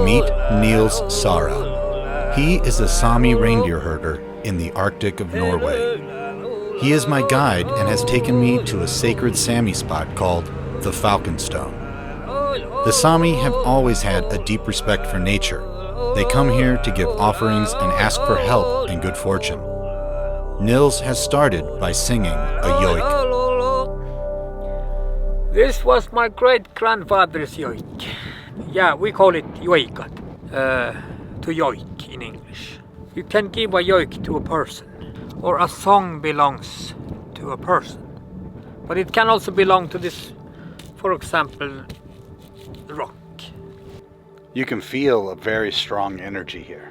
Meet Nils Sara. He is a Sámi Reindeer Herder in the Arctic of Norway. He is my guide and has taken me to a sacred Sámi spot called the Falcon Stone. The Sámi have always had a deep respect for nature. They come here to give offerings and ask for help and good fortune. Nils has started by singing a yoik. This was my great-grandfather's yoik. Yeah, we call it yoikat, to yoik in English. You can give a yoik to a person, or a song belongs to a person. But it can also belong to this, for example, rock. You can feel a very strong energy here.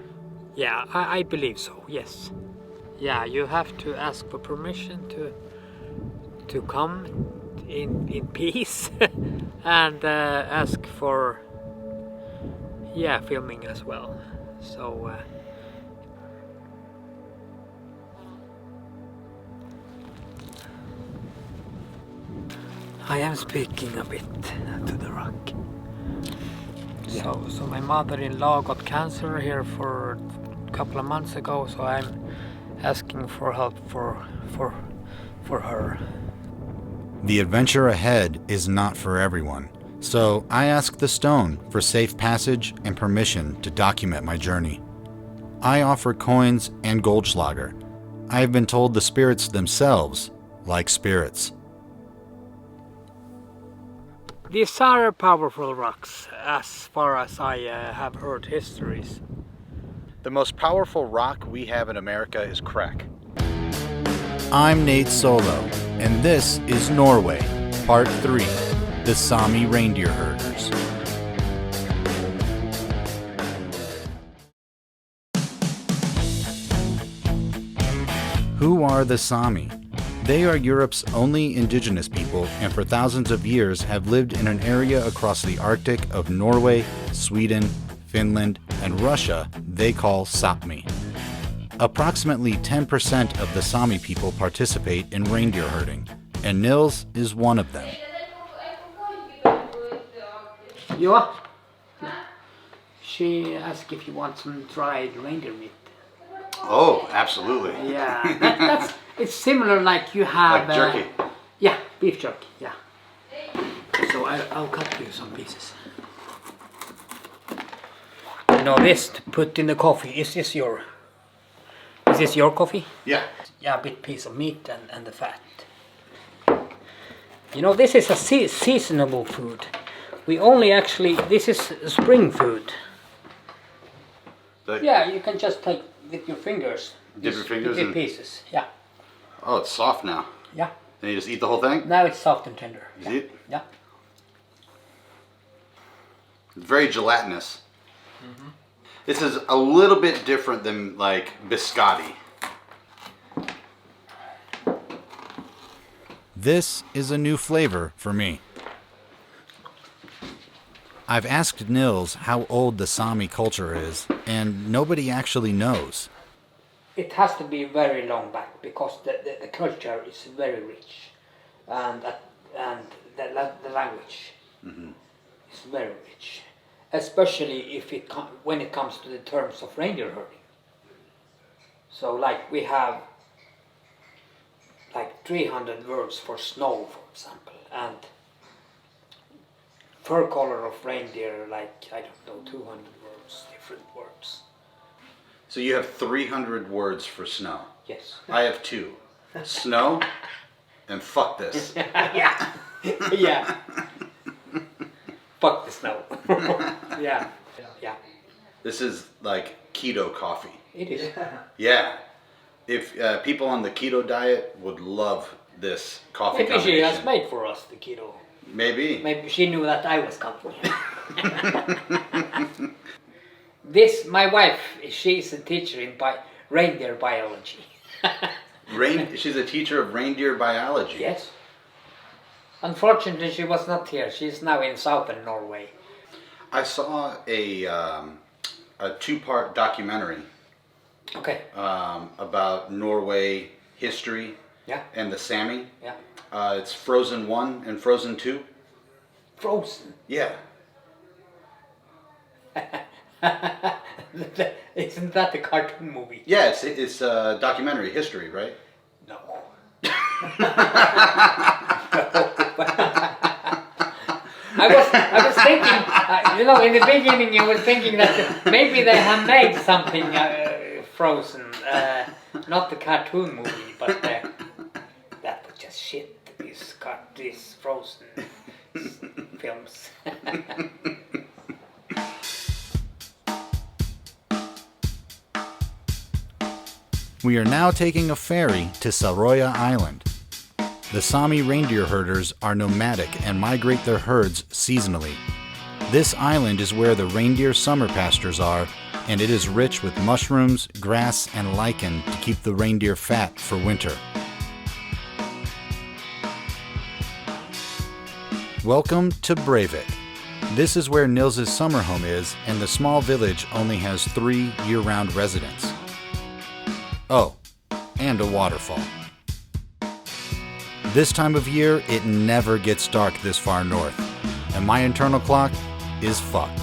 Yeah, I believe so, yes. Yeah, you have to ask for permission to come in peace and ask for filming as well. So I am speaking a bit to the rock. So my mother-in-law got cancer here for a couple of months ago, so I'm asking for help for her. The adventure ahead is not for everyone, so I ask the stone for safe passage and permission to document my journey. I offer coins and Goldschlager. I have been told the spirits themselves like spirits. These are powerful rocks, as far as I have heard histories. The most powerful rock we have in America is crack. I'm Nate Solo, and this is Norway, Part 3, the Sámi Reindeer Herders. Who are the Sámi? They are Europe's only indigenous people and for thousands of years have lived in an area across the Arctic of Norway, Sweden, Finland, and Russia they call Sápmi. Approximately 10% of the Sámi people participate in reindeer herding, and Nils is one of them. Yeah. She asked if you want some dried reindeer meat. Oh, absolutely. Yeah, it's similar like you have... Like jerky? Yeah, beef jerky, yeah. So I'll cut you some pieces. You know this to put in the coffee, is this your coffee? Yeah. Yeah, a bit piece of meat and the fat. You know, this is a seasonable food. We only this is spring food. Yeah, you can just take with your fingers. Dip your fingers in pieces, yeah. Oh, it's soft now. Yeah. And you just eat the whole thing? Now it's soft and tender. You see it? Yeah. It's very gelatinous. Mm-hmm. This is a little bit different than like biscotti. This is a new flavor for me. I've asked Nils how old the Sámi culture is, and nobody actually knows. It has to be very long back because the culture is very rich, and the language is very rich, especially when it comes to the terms of reindeer herding. So, like we have like 300 words for snow, for example, and fur color of reindeer, like, I don't know, 200 words, different words. So you have 300 words for snow? Yes. I have 2. Snow and fuck this. Yeah. Yeah. Fuck the snow. Yeah. Yeah. This is like keto coffee. It is. Yeah. If people on the keto diet would love this coffee Maybe combination. she has made for us the keto. Maybe. Maybe she knew that I was coming. My wife, she's a teacher in reindeer biology. She's a teacher of reindeer biology. Yes. Unfortunately, she was not here. She's now in Southern Norway. I saw a 2-part documentary. Okay. About Norway history Yeah. And the Sámi. Yeah. It's Frozen 1 and Frozen 2. Frozen? Yeah. Isn't that the cartoon movie? Yeah, it's a documentary history, right? No. I was thinking, in the beginning I was thinking that maybe they have made something Frozen, not the cartoon movie, but that was just shit. These Frozen films. We are now taking a ferry to Sørøya Island. The Sámi Reindeer Herders are nomadic and migrate their herds seasonally. This island is where the reindeer summer pastures are, and it is rich with mushrooms, grass, and lichen to keep the reindeer fat for winter. Welcome to Breivik. This is where Nils' summer home is, and the small village only has 3 year-round residents. Oh, and a waterfall. This time of year, it never gets dark this far north, and my internal clock is fucked.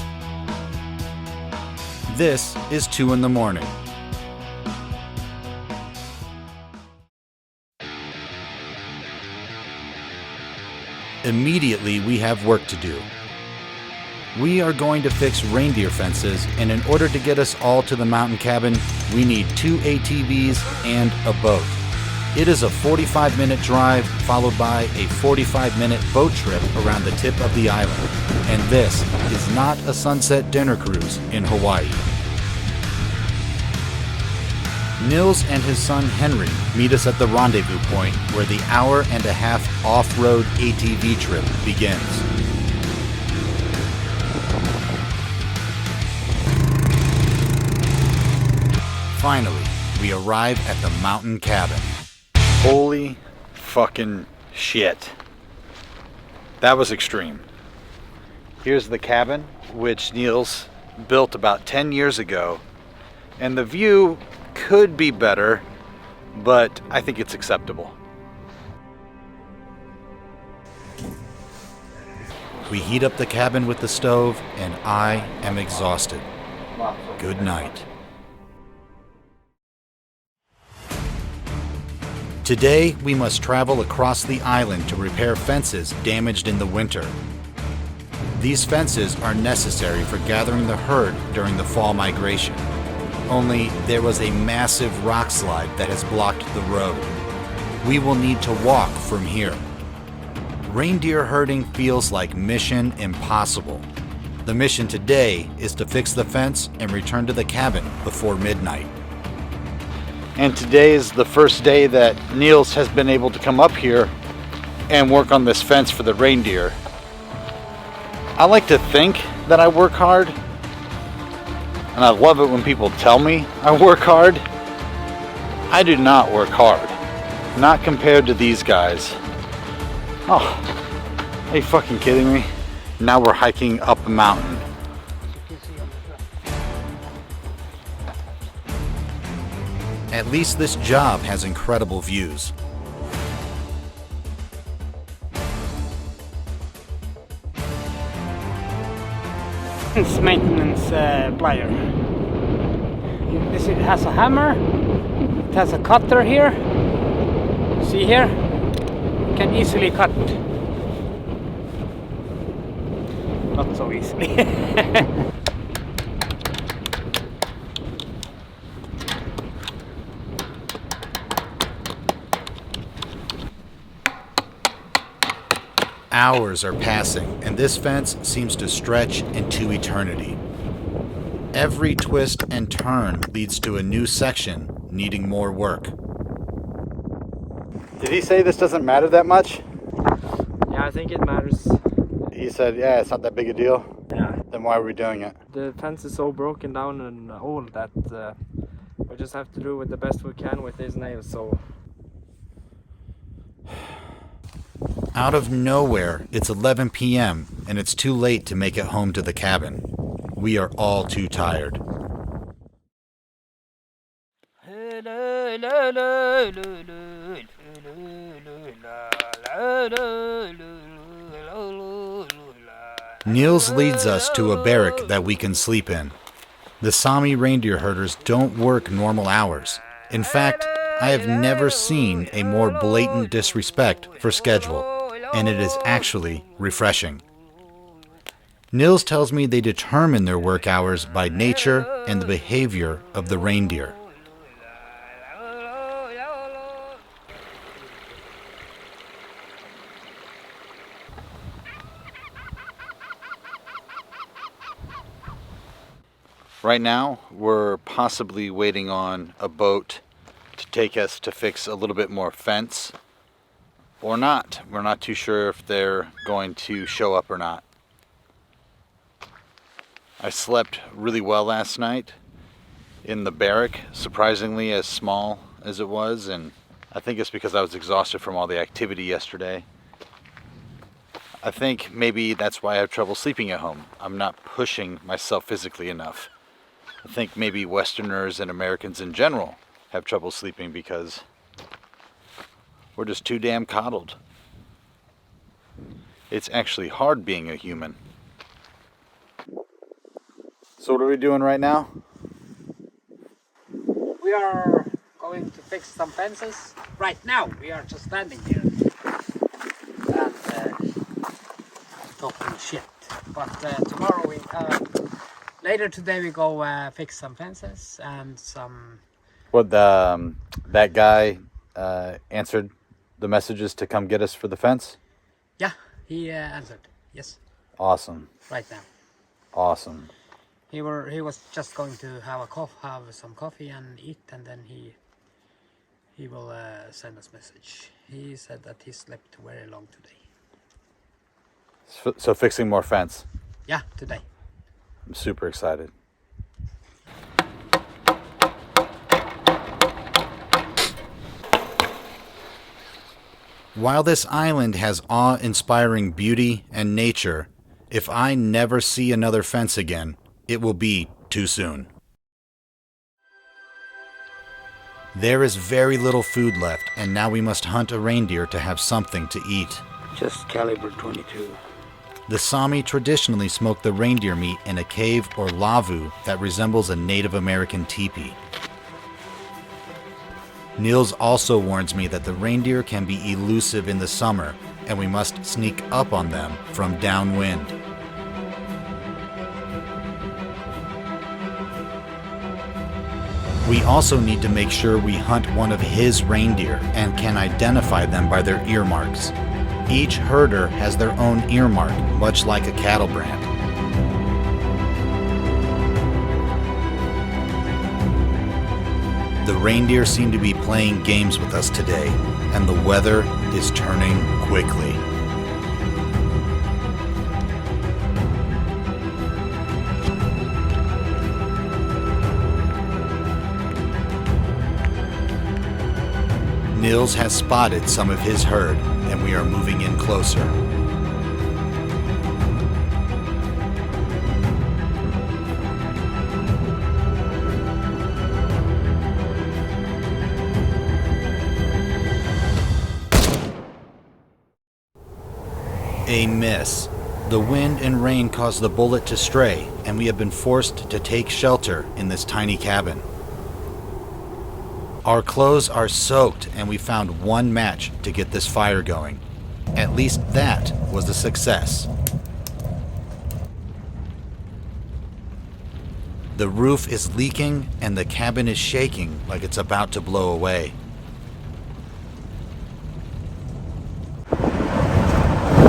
This is 2 in the morning. Immediately, we have work to do. We are going to fix reindeer fences, and in order to get us all to the mountain cabin, we need 2 ATVs and a boat. It is a 45-minute drive followed by a 45-minute boat trip around the tip of the island. And this is not a sunset dinner cruise in Hawaii. Nils and his son Henry meet us at the rendezvous point where the hour-and-a-half off-road ATV trip begins. Finally, we arrive at the mountain cabin. Holy fucking shit. That was extreme. Here's the cabin, which Nils built about 10 years ago. And the view could be better, but I think it's acceptable. We heat up the cabin with the stove, and I am exhausted. Good night. Today, we must travel across the island to repair fences damaged in the winter. These fences are necessary for gathering the herd during the fall migration. Only there was a massive rock slide that has blocked the road. We will need to walk from here. Reindeer herding feels like mission impossible. The mission today is to fix the fence and return to the cabin before midnight. And today is the first day that Nils has been able to come up here and work on this fence for the reindeer. I like to think that I work hard, and I love it when people tell me I work hard. I do not work hard, not compared to these guys. Oh, are you fucking kidding me? Now we're hiking up a mountain. At least this job has incredible views. It's maintenance plier. It has a hammer, it has a cutter here. See here? You can easily cut. Not so easily. Hours are passing, and this fence seems to stretch into eternity. Every twist and turn leads to a new section needing more work. Did he say this doesn't matter that much? Yeah, I think it matters. He said, yeah, it's not that big a deal. Yeah. Then why are we doing it? The fence is so broken down and old that we just have to do it the best we can with these nails, so... Out of nowhere, it's 11 p.m. and it's too late to make it home to the cabin. We are all too tired. Nils leads us to a barrack that we can sleep in. The Sámi reindeer herders don't work normal hours. In fact, I have never seen a more blatant disrespect for schedule, and it is actually refreshing. Nils tells me they determine their work hours by nature and the behavior of the reindeer. Right now, we're possibly waiting on a boat to take us to fix a little bit more fence, or not. We're not too sure if they're going to show up or not. I slept really well last night in the barrack, surprisingly as small as it was, and I think it's because I was exhausted from all the activity yesterday. I think maybe that's why I have trouble sleeping at home. I'm not pushing myself physically enough. I think maybe Westerners and Americans in general have trouble sleeping because we're just too damn coddled. It's actually hard being a human. So what are we doing right now? We are going to fix some fences. Right now, we are just standing here and talking shit. But tomorrow later today we go fix some fences and some... What, that guy answered the messages to come get us for the fence? Yeah, he answered, yes. Awesome. Right now. Awesome. He was just going to have some coffee and eat, and then he will send us message. He said that he slept very long today. So fixing more fence? Yeah, today. I'm super excited. While this island has awe-inspiring beauty and nature, if I never see another fence again, it will be too soon. There is very little food left, and now we must hunt a reindeer to have something to eat. Just caliber 22. The Sámi traditionally smoke the reindeer meat in a cave or lavu that resembles a Native American teepee. Nils also warns me that the reindeer can be elusive in the summer, and we must sneak up on them from downwind. We also need to make sure we hunt one of his reindeer and can identify them by their earmarks. Each herder has their own earmark, much like a cattle brand. The reindeer seem to be playing games with us today, and the weather is turning quickly. Nils has spotted some of his herd, and we are moving in closer. A miss. The wind and rain caused the bullet to stray, and we have been forced to take shelter in this tiny cabin. Our clothes are soaked, and we found one match to get this fire going. At least that was a success. The roof is leaking, and the cabin is shaking like it's about to blow away.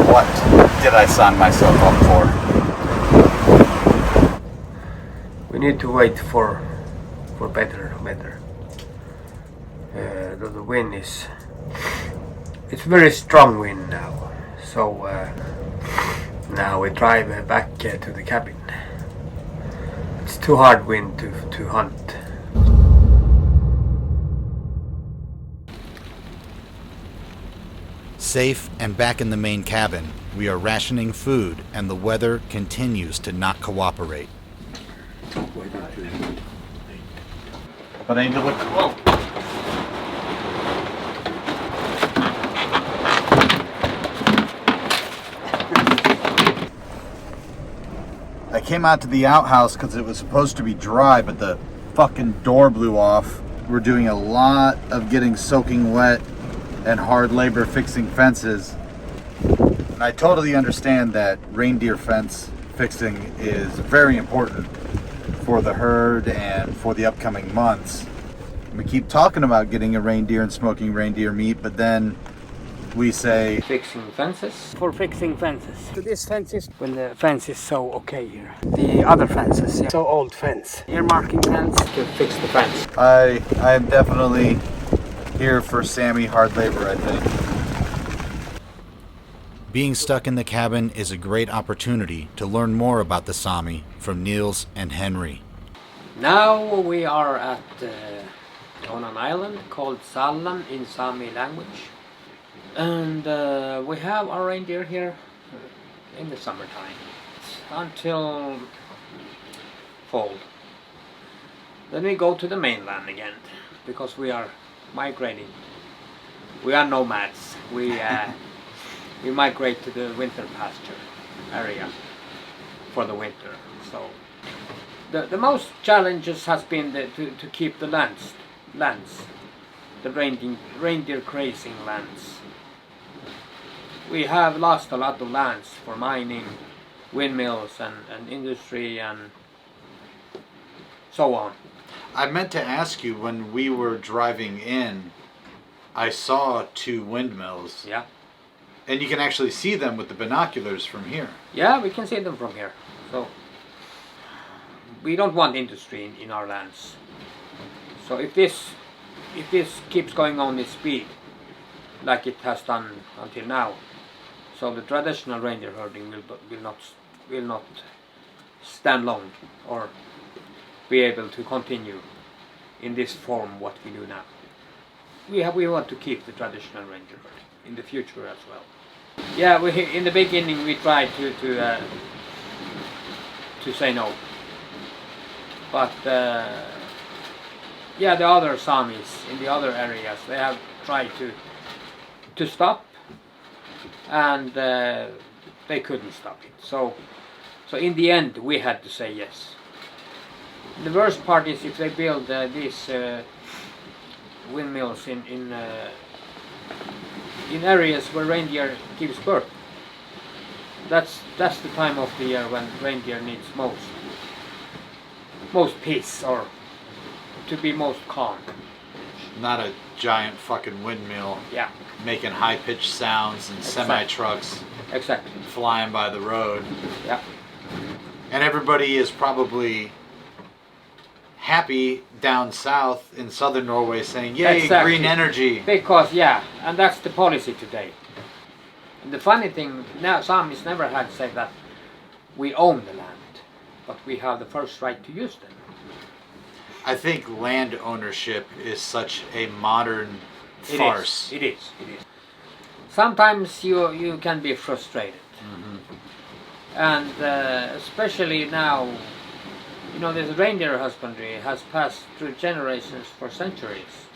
What did I sign myself up for? We need to wait for better weather. The wind it's very strong wind now, so now we drive back to the cabin. It's too hard wind to hunt. Safe and back in the main cabin, we are rationing food, and the weather continues to not cooperate. But I need to look. Whoa. came out to the outhouse because it was supposed to be dry, but the fucking door blew off. We're doing a lot of getting soaking wet and hard labor fixing fences. And I totally understand that reindeer fence fixing is very important for the herd and for the upcoming months. We keep talking about getting a reindeer and smoking reindeer meat, but then we say Fixing fences. For fixing fences. So this fence is when the fence is so okay here. The other fences, yeah. So old fence. Earmarking fence to fix the fence. I am definitely here for Sámi hard labor, I think. Being stuck in the cabin is a great opportunity to learn more about the Sámi from Nils and Henry. Now we are at on an island called Sallan in Sámi language. And we have our reindeer here in the summertime until fall. Then we go to the mainland again because we are migrating. We are nomads. We migrate to the winter pasture area for the winter. So the most challenges has been to keep the lands, the reindeer grazing lands. We have lost a lot of lands for mining, windmills and industry and so on. I meant to ask you, when we were driving in, I saw 2 windmills. Yeah. And you can actually see them with the binoculars from here. Yeah, we can see them from here. So we don't want industry in our lands. So if this keeps going on this speed, like it has done until now, so the traditional reindeer herding will not stand long or be able to continue in this form what we do now. We want to keep the traditional reindeer herding in the future as well. Yeah, in the beginning we tried to say no, but yeah, the other Sámis in the other areas, they have tried to stop, and they couldn't stop it. So in the end we had to say yes. The worst part is if they build these windmills in areas where reindeer gives birth. That's the time of the year when reindeer needs most peace, or to be most calm. Not a giant fucking windmill. Yeah. Making high-pitched sounds and semi-trucks Exactly. flying by the road. Yeah. And everybody is probably happy down south in Southern Norway saying, yay, Exactly. green energy. Because, yeah, and that's the policy today. And the funny thing, now Sámis never had said that we own the land, but we have the first right to use them. I think land ownership is such a modern farce. It is. Sometimes you can be frustrated. Mm-hmm. And especially now, this reindeer husbandry has passed through generations for centuries,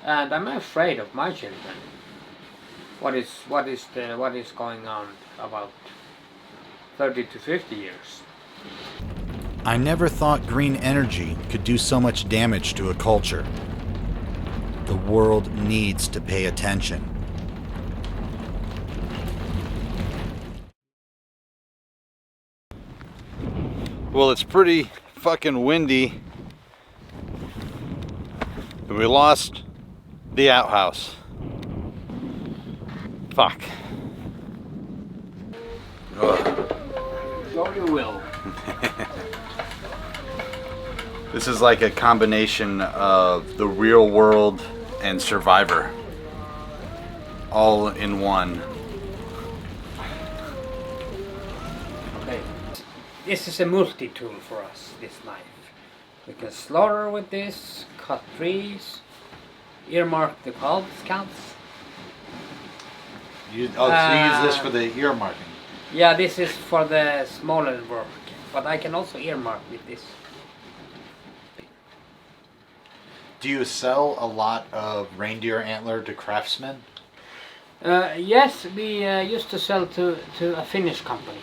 and I'm afraid of my children. What is going on about 30 to 50 years? I never thought green energy could do so much damage to a culture. The world needs to pay attention. Well, it's pretty fucking windy. We lost the outhouse. Fuck. Ugh. So you will. This is like a combination of the real world and Survivor, all in one. Okay. This is a multi-tool for us, this knife. We can slaughter with this, cut trees, earmark the scalps. So you use this for the earmarking? Yeah, this is for the smaller work, but I can also earmark with this. Do you sell a lot of reindeer antler to craftsmen? Yes, we used to sell to a Finnish company.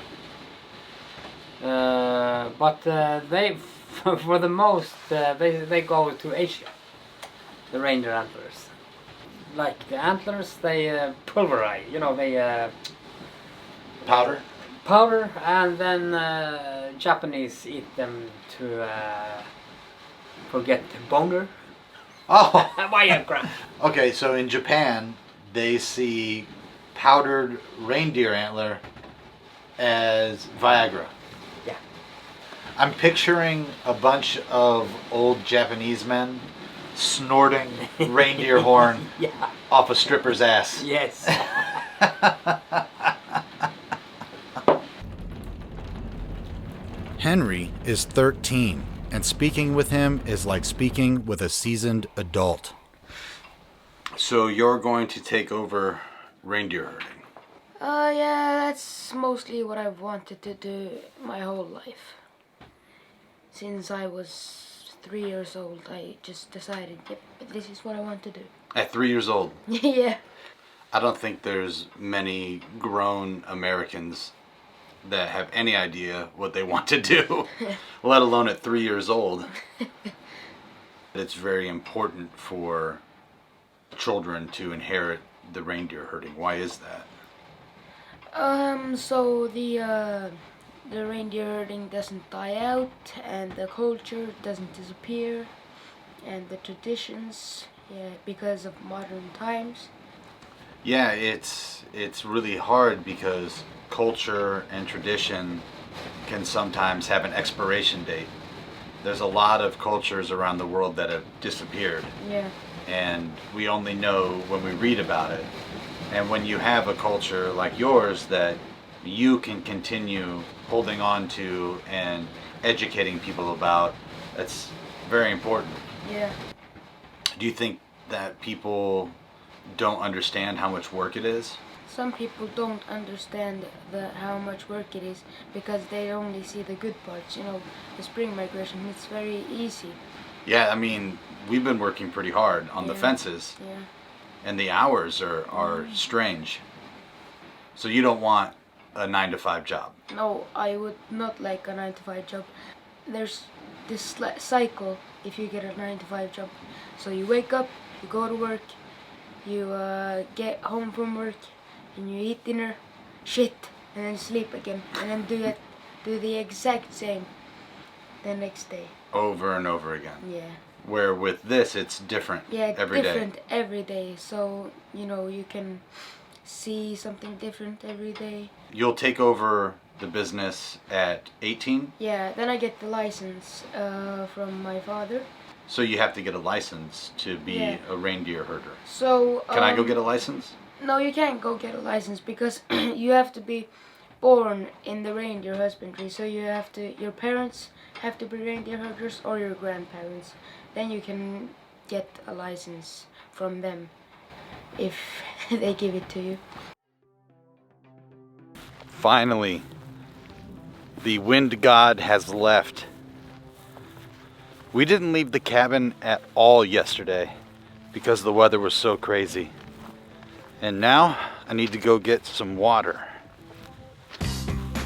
But they, for the most, they go to Asia. The reindeer antlers. Like the antlers, they pulverize. You know, they powder, and then Japanese eat them to forget boner. Oh. Viagra. Okay, so in Japan, they see powdered reindeer antler as Viagra. Yeah. I'm picturing a bunch of old Japanese men snorting reindeer horn Yeah. off a stripper's ass. Yes. Henry is 13, and speaking with him is like speaking with a seasoned adult. So you're going to take over reindeer herding? Yeah, that's mostly what I've wanted to do my whole life. Since I was 3 years old, I just decided, yep, this is what I want to do. At 3 years old? Yeah. I don't think there's many grown Americans that have any idea what they want to do, let alone at 3 years old. It's very important for children to inherit the reindeer herding. Why is that? So the reindeer herding doesn't die out, and the culture doesn't disappear, and the traditions, yeah, because of modern times. Yeah, it's really hard because culture and tradition can sometimes have an expiration date. There's a lot of cultures around the world that have disappeared. Yeah. And we only know when we read about it. And when you have a culture like yours that you can continue holding on to and educating people about, that's very important. Yeah. Do you think that people don't understand how much work it is? Some people don't understand how much work it is because they only see the good parts. You know, the spring migration, it's very easy. Yeah, I mean, we've been working pretty hard on the Yeah. fences, Yeah. and the hours are strange. So you don't want a 9-to-5 job? No, I would not like a 9-to-5 job. There's this cycle if you get a 9-to-5 job. So you wake up, you go to work, you get home from work, and you eat dinner, shit, and then sleep again, and then do the exact same the next day. Over and over again. Yeah. Where with this, it's different every day. Different every day. So, you know, you can see something different every day. You'll take over the business at 18? Yeah, then I get the license from my father. So you have to get a license to be Yeah. a reindeer herder. So Can I go get a license? No, you can't go get a license because you have to be born in the reindeer husbandry. So your parents have to be reindeer herders or your grandparents. Then you can get a license from them if they give it to you. Finally, the wind god has left. We didn't leave the cabin at all yesterday because the weather was so crazy. And now I need to go get some water.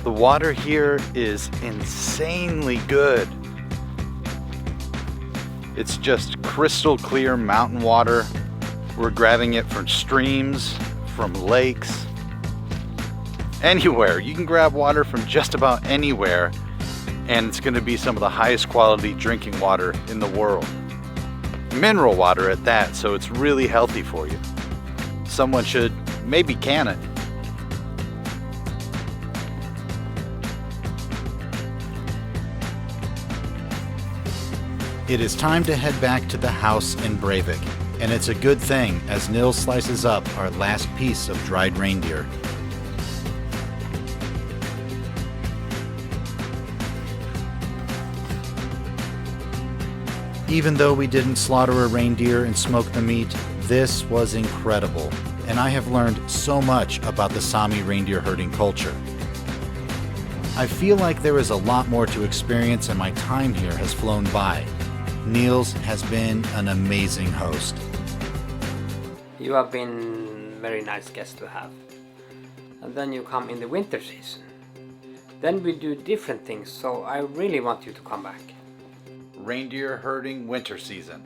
The water here is insanely good. It's just crystal clear mountain water. We're grabbing it from streams, from lakes, anywhere. You can grab water from just about anywhere, and it's going to be some of the highest quality drinking water in the world. Mineral water at that, so it's really healthy for you. Someone should maybe can it. It is time to head back to the house in Breivik, and it's a good thing as Nils slices up our last piece of dried reindeer. Even though we didn't slaughter a reindeer and smoke the meat, this was incredible, and I have learned so much about the Sámi reindeer herding culture. I feel like there is a lot more to experience, and my time here has flown by. Nils has been an amazing host. You have been very nice guest to have. And then you come in the winter season. then we do different things, so I really want you to come back. Reindeer herding winter season.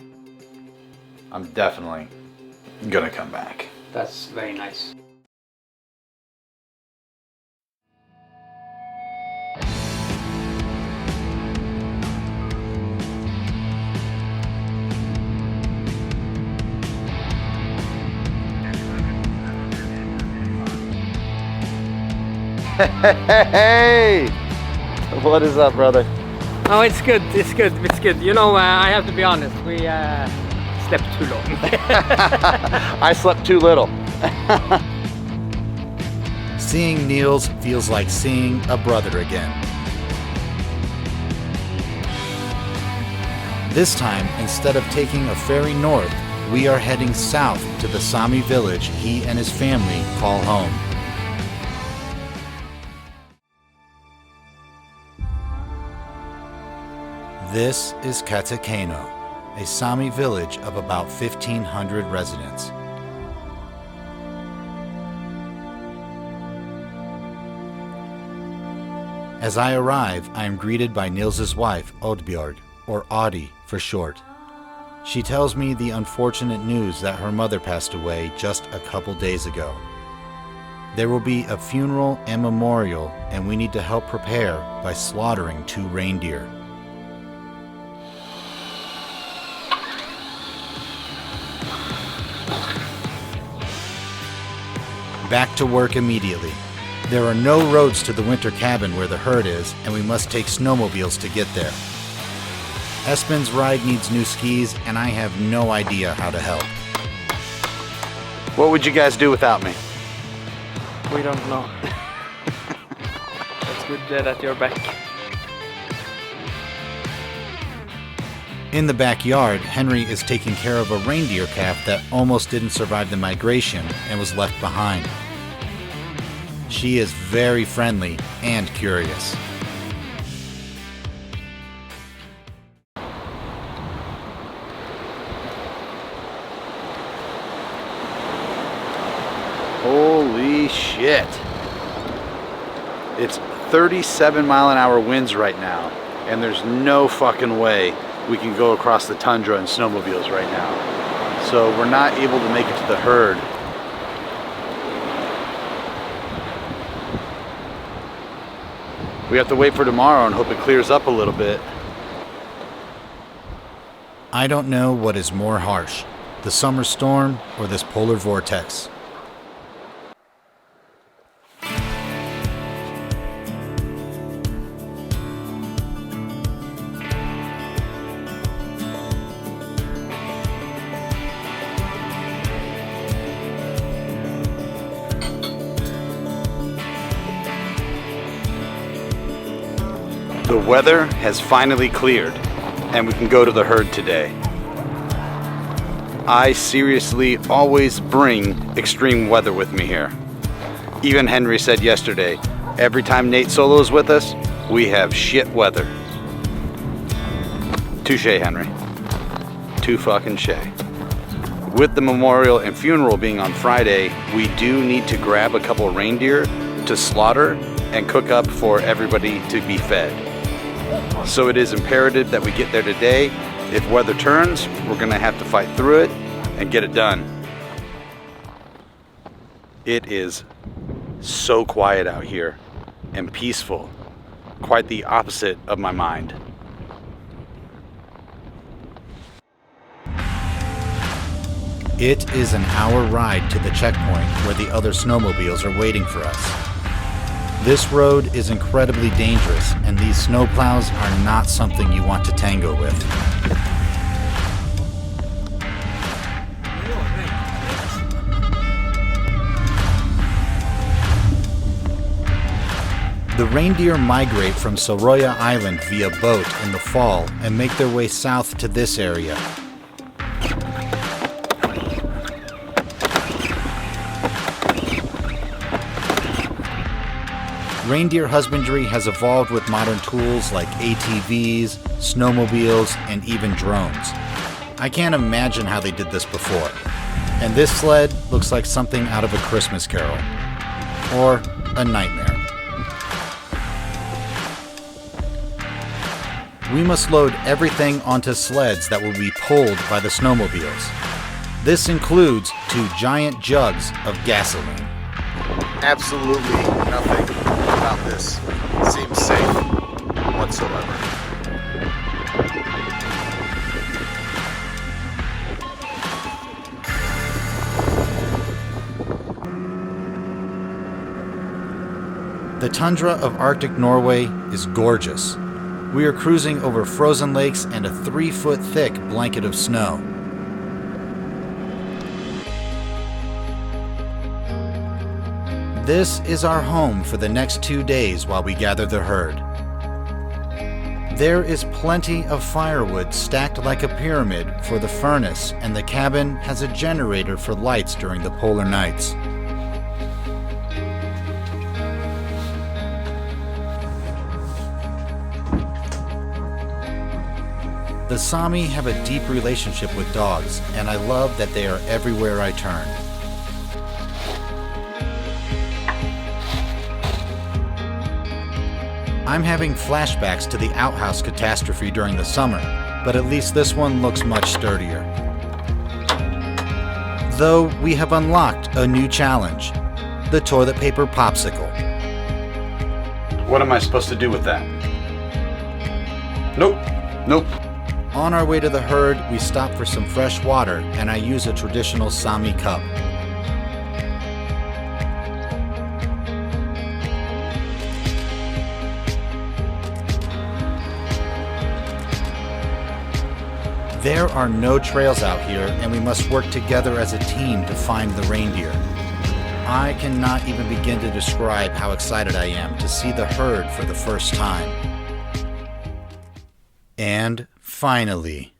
I'm definitely gonna come back. That's very nice. Hey! What is up, brother? Oh, it's good, it's good, it's good. You know, I have to be honest, we slept too long. I slept too little. Seeing Nils feels like seeing a brother again. This time, instead of taking a ferry north, we are heading south to the Sámi village he and his family call home. This is Kautokeino, a Sámi village of about 1,500 residents. As I arrive, I am greeted by Nils's wife, Oddbjørg, or Audie for short. She tells me the unfortunate news that her mother passed away just a couple days ago. There will be a funeral and memorial, and we need to help prepare by slaughtering 2 reindeer. Back to work immediately. There are no roads to the winter cabin where the herd is, and we must take snowmobiles to get there. Espen's ride needs new skis, and I have no idea how to help. What would you guys do without me? We don't know. It's good that you're back. In the backyard, Henry is taking care of a reindeer calf that almost didn't survive the migration and was left behind. She is very friendly and curious. Holy shit. It's 37-mile-an-hour winds right now, and there's no fucking way we can go across the tundra in snowmobiles right now. So we're not able to make it to the herd. We have to wait for tomorrow and hope it clears up a little bit. I don't know what is more harsh, the summer storm or this polar vortex. The weather has finally cleared, and we can go to the herd today. I seriously always bring extreme weather with me here. Even Henry said yesterday, every time Nate solos with us, we have shit weather. Touche, Henry. Too fucking shay. With the memorial and funeral being on Friday, we do need to grab a couple reindeer to slaughter and cook up for everybody to be fed. So it is imperative that we get there today. If weather turns, we're gonna have to fight through it and get it done. It is so quiet out here and peaceful. Quite the opposite of my mind. It is an hour ride to the checkpoint where the other snowmobiles are waiting for us. This road is incredibly dangerous, and these snowplows are not something you want to tango with. The reindeer migrate from Sørøya Island via boat in the fall and make their way south to this area. Reindeer husbandry has evolved with modern tools like ATVs, snowmobiles, and even drones. I can't imagine how they did this before. And this sled looks like something out of A Christmas Carol. Or a nightmare. we must load everything onto sleds that will be pulled by the snowmobiles. This includes 2 giant jugs of gasoline. Absolutely nothing about this seems safe whatsoever. The tundra of Arctic Norway is gorgeous. We are cruising over frozen lakes and a 3-foot thick blanket of snow. This is our home for the next 2 days while we gather the herd. There is plenty of firewood stacked like a pyramid for the furnace, and the cabin has a generator for lights during the polar nights. The Sámi have a deep relationship with dogs, and I love that they are everywhere I turn. I'm having flashbacks to the outhouse catastrophe during the summer, but at least this one looks much sturdier. Though we have unlocked a new challenge, the toilet paper popsicle. What am I supposed to do with that? Nope. On our way to the herd, we stop for some fresh water, and I use a traditional Sámi cup. There are no trails out here, and we must work together as a team to find the reindeer. I cannot even begin to describe how excited I am to see the herd for the first time. And finally,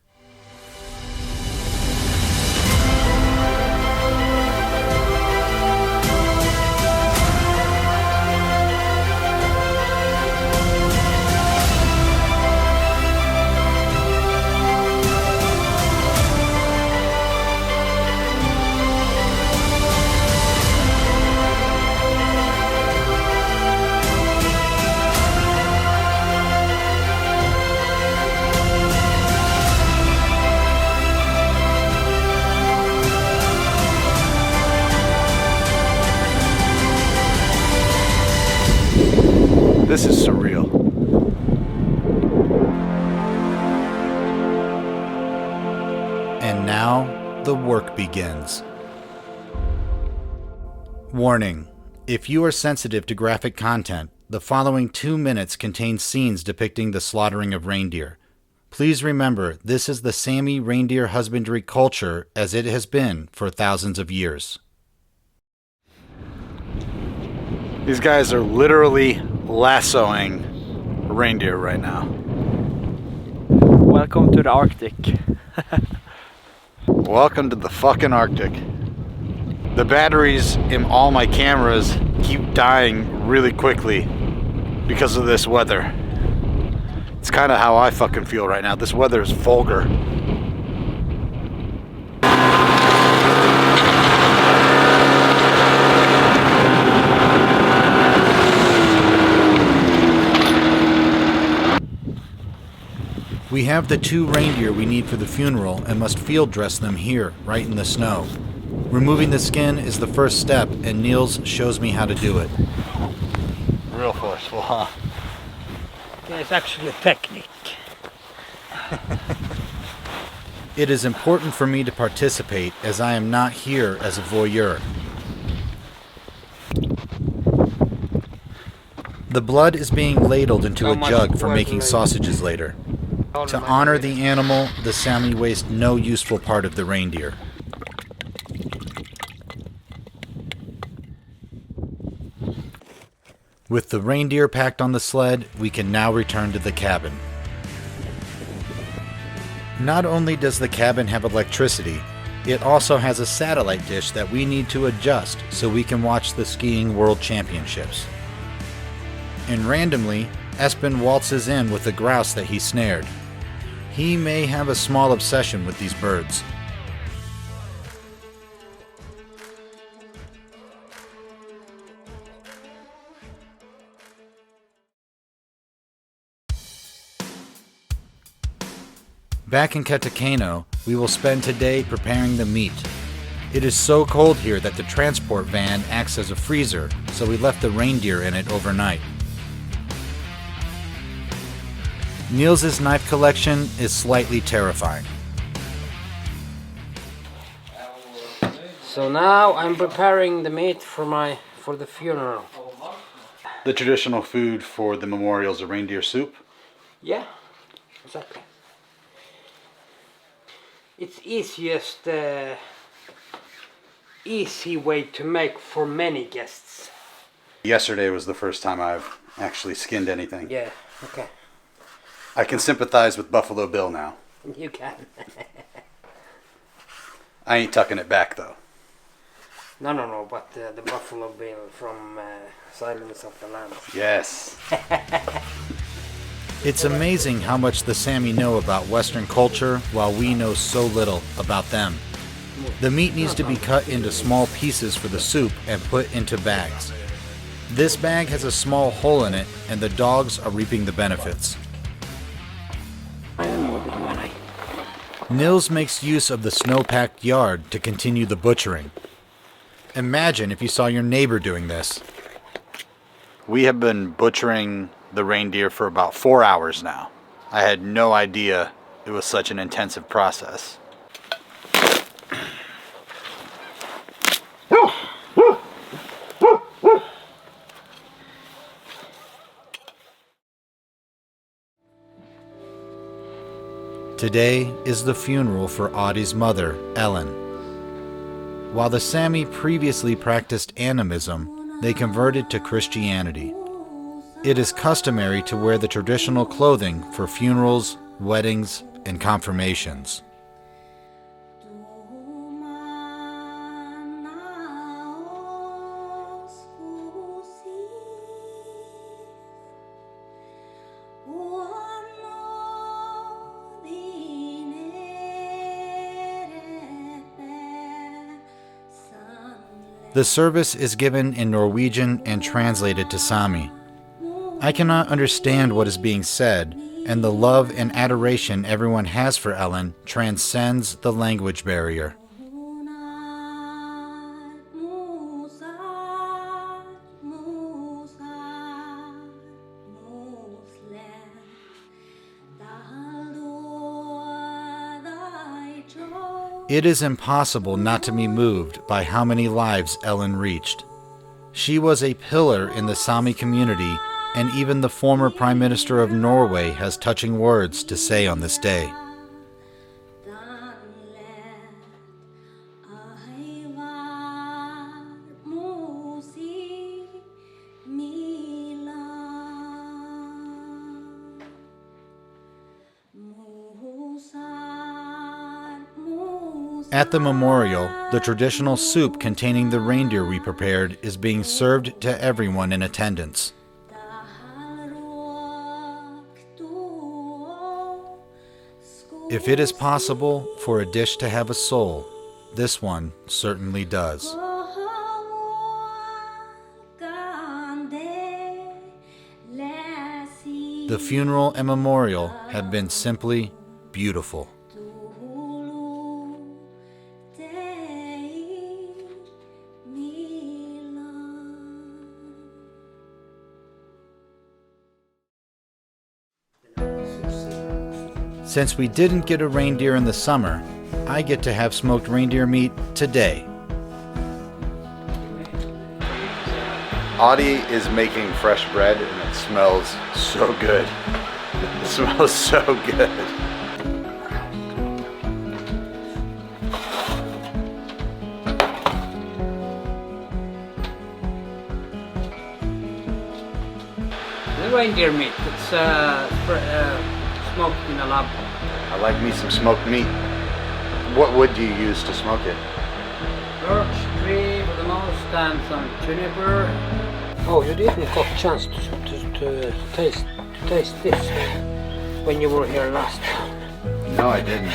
This is surreal. and now the work begins. Warning: if you are sensitive to graphic content, the following 2 minutes contain scenes depicting the slaughtering of reindeer. Please remember, this is the Sámi reindeer husbandry culture as it has been for thousands of years. These guys are literally lassoing reindeer right now. Welcome to the Arctic. Welcome to the fucking Arctic. The batteries in all my cameras keep dying really quickly because of this weather. It's kind of how I fucking feel right now. This weather is vulgar. We have the 2 reindeer we need for the funeral and must field dress them here, right in the snow. Removing the skin is the first step, and Nils shows me how to do it. Real forceful, huh? There's actually a technique. It is important for me to participate as I am not here as a voyeur. The blood is being ladled into a jug for making sausages later. To honor the animal, the Sámi waste no useful part of the reindeer. With the reindeer packed on the sled, we can now return to the cabin. Not only does the cabin have electricity, it also has a satellite dish that we need to adjust so we can watch the skiing world championships. And randomly, Espen waltzes in with the grouse that he snared. He may have a small obsession with these birds. Back in Kautokeino, we will spend today preparing the meat. It is so cold here that the transport van acts as a freezer, so we left the reindeer in it overnight. Nils' knife collection is slightly terrifying. So now I'm preparing the meat for the funeral. The traditional food for the memorial is a reindeer soup. Yeah, exactly. It's easy way to make for many guests. Yesterday was the first time I've actually skinned anything. Yeah, okay. I can sympathize with Buffalo Bill now. You can. I ain't tucking it back though. No, but the Buffalo Bill from Silence of the Lambs. Yes. It's amazing how much the Sámi know about Western culture while we know so little about them. The meat needs to be cut into small pieces for the soup and put into bags. This bag has a small hole in it, and the dogs are reaping the benefits. Nils makes use of the snow-packed yard to continue the butchering. Imagine if you saw your neighbor doing this. We have been butchering the reindeer for about 4 hours now. I had no idea it was such an intensive process. Today is the funeral for Audie's mother, Ellen. While the Sámi previously practiced Animism, they converted to Christianity. It is customary to wear the traditional clothing for funerals, weddings, and confirmations. The service is given in Norwegian and translated to Sámi. I cannot understand what is being said, and the love and adoration everyone has for Ellen transcends the language barrier. It is impossible not to be moved by how many lives Ellen reached. She was a pillar in the Sámi community, and even the former Prime Minister of Norway has touching words to say on this day. At the memorial, the traditional soup containing the reindeer we prepared is being served to everyone in attendance. If it is possible for a dish to have a soul, this one certainly does. The funeral and memorial have been simply beautiful. Since we didn't get a reindeer in the summer, I get to have smoked reindeer meat today. Audie is making fresh bread and it smells so good. It smells so good. The reindeer meat, it's smoked in a lab. I like me some smoked meat. What wood do you use to smoke it? Birch tree for the most, and some juniper. Oh, you didn't got a chance to taste this when you were here last time. No, I didn't.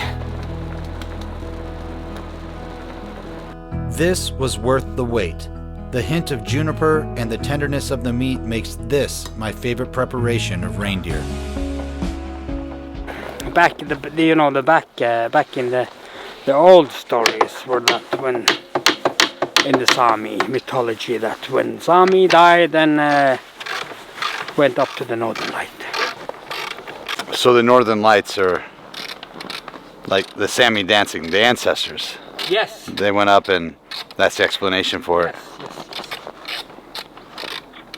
This was worth the wait. The hint of juniper and the tenderness of the meat makes this my favorite preparation of reindeer. back in the old stories were that when in the Sámi mythology that when Sámi died, then went up to the Northern Light. So the Northern Lights are like the Sámi dancing, the ancestors. Yes. They went up, and that's the explanation for it. Yes.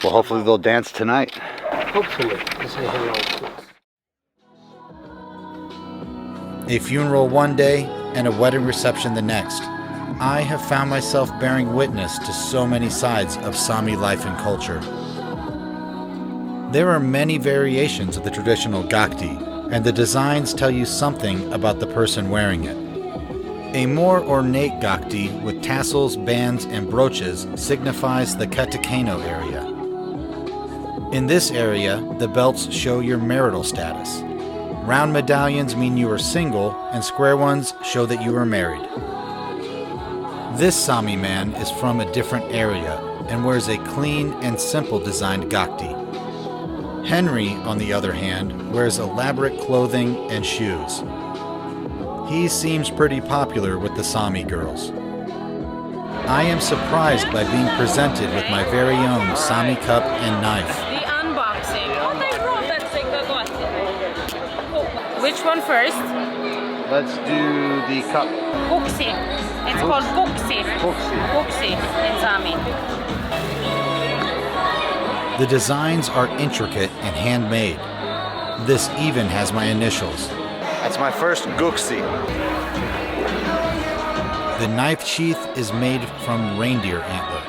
Well, hopefully they'll dance tonight. Hopefully, to say hello. A funeral one day and a wedding reception the next. I have found myself bearing witness to so many sides of Sámi life and culture. There are many variations of the traditional gakti, and the designs tell you something about the person wearing it. A more ornate gakti with tassels, bands, and brooches signifies the Kautokeino area. In this area, the belts show your marital status. Round medallions mean you are single, and square ones show that you are married. This Sámi man is from a different area and wears a clean and simple designed gakti. Henry, on the other hand, wears elaborate clothing and shoes. He seems pretty popular with the Sámi girls. I am surprised by being presented with my very own Sámi cup and knife. The unboxing. Which one first? Let's do the cup. Buksi. It's called buksi. Buksi in Sámi. The designs are intricate and handmade. This even has my initials. That's my first guksi. The knife sheath is made from reindeer antler.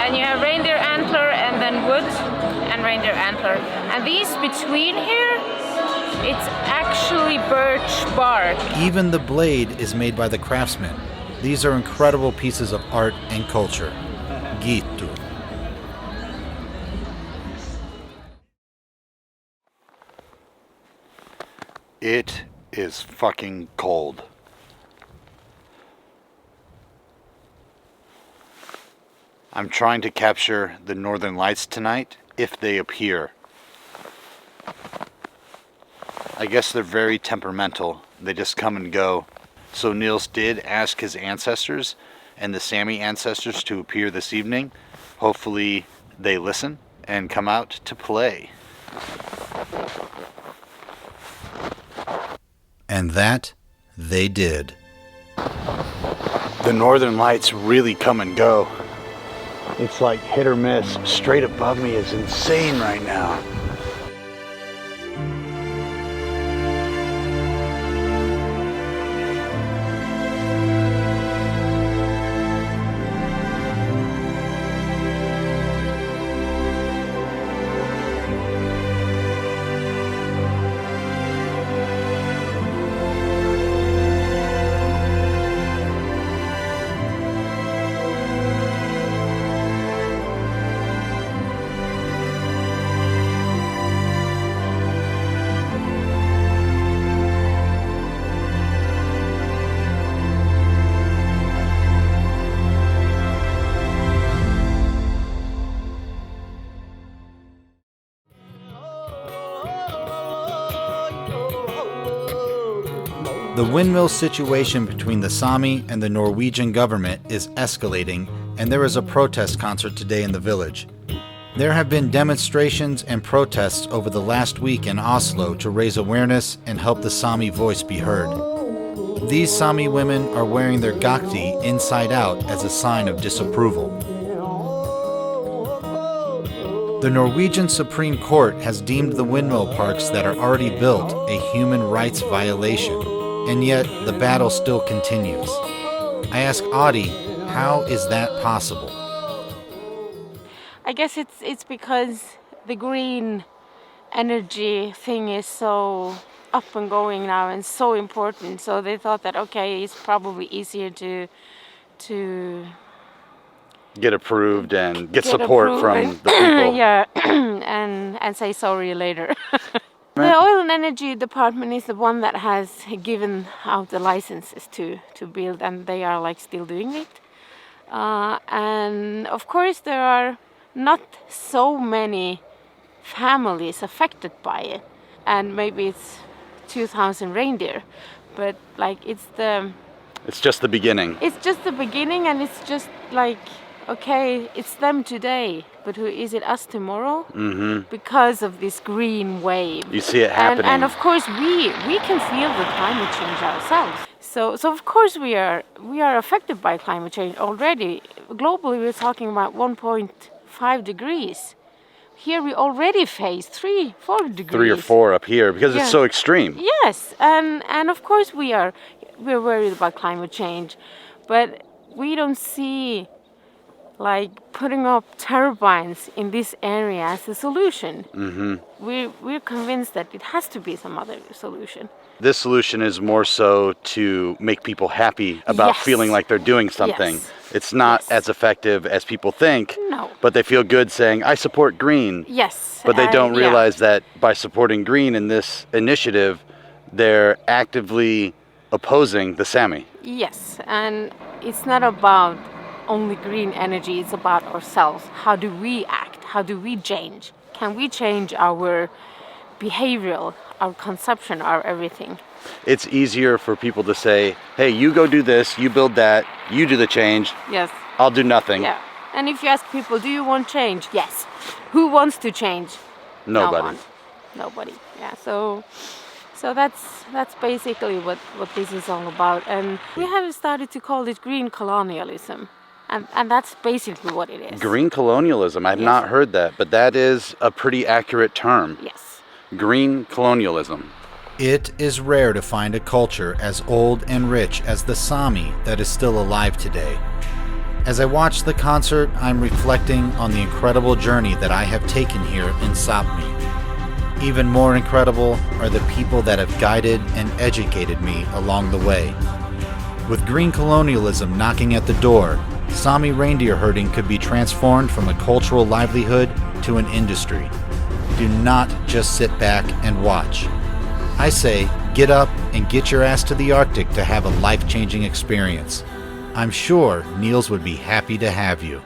And you have reindeer antler and then wood and reindeer antler. And these between here, it's actually birch bark. Even the blade is made by the craftsman. These are incredible pieces of art and culture. Gitu. It is fucking cold. I'm trying to capture the Northern Lights tonight, if they appear. I guess they're very temperamental. They just come and go. So Nils did ask his ancestors and the Sámi ancestors to appear this evening. Hopefully they listen and come out to play. And that they did. The Northern Lights really come and go. It's like hit or miss. Straight above me is insane right now. The windmill situation between the Sámi and the Norwegian government is escalating, and there is a protest concert today in the village. There have been demonstrations and protests over the last week in Oslo to raise awareness and help the Sámi voice be heard. These Sámi women are wearing their gakti inside out as a sign of disapproval. The Norwegian Supreme Court has deemed the windmill parks that are already built a human rights violation, and yet the battle still continues. I ask Audie, how is that possible? I guess it's because the green energy thing is so up and going now and so important. So they thought that okay, it's probably easier to Get approved and get support from the people. yeah, and say sorry later. The Oil and Energy Department is the one that has given out the licenses to build, and they are like still doing it. And of course there are not so many families affected by it. and maybe it's 2,000 reindeer, but like It's just the beginning. it's just the beginning, and it's just like, okay, it's them today, but who is it, us tomorrow? Mm-hmm. Because of this green wave. You see it happening. And of course we can feel the climate change ourselves. So of course we are affected by climate change already. Globally we're talking about 1.5 degrees. Here we already face 3-4 degrees. 3 or 4 up here because Yeah. it's so extreme. Yes, and of course we're worried about climate change, but we don't see like putting up turbines in this area as a solution. Mm-hmm. We're convinced that it has to be some other solution. This solution is more so to make people happy about Yes. feeling like they're doing something. Yes. It's not Yes. as effective as people think, No. but they feel good saying, I support green. Yes. But they don't yeah. realize that by supporting green in this initiative, they're actively opposing the Sámi. Yes, and it's not about only green energy, it's about ourselves. How do we act? How do we change? Can we change our behavioral, our consumption, our everything? It's easier for people to say, hey, you go do this, you build that, you do the change, Yes. I'll do nothing. Yeah. And if you ask people, do you want change? Yes. Who wants to change? Nobody. No one. Nobody. Yeah. So that's basically what this is all about. And we have started to call it green colonialism. And that's basically what it is. Green colonialism, I've Yes. not heard that, but that is a pretty accurate term. Yes. Green colonialism. It is rare to find a culture as old and rich as the Sámi that is still alive today. As I watch the concert, I'm reflecting on the incredible journey that I have taken here in Sápmi. Even more incredible are the people that have guided and educated me along the way. With green colonialism knocking at the door, Sámi reindeer herding could be transformed from a cultural livelihood to an industry. Do not just sit back and watch. I say, get up and get your ass to the Arctic to have a life-changing experience. I'm sure Nils would be happy to have you.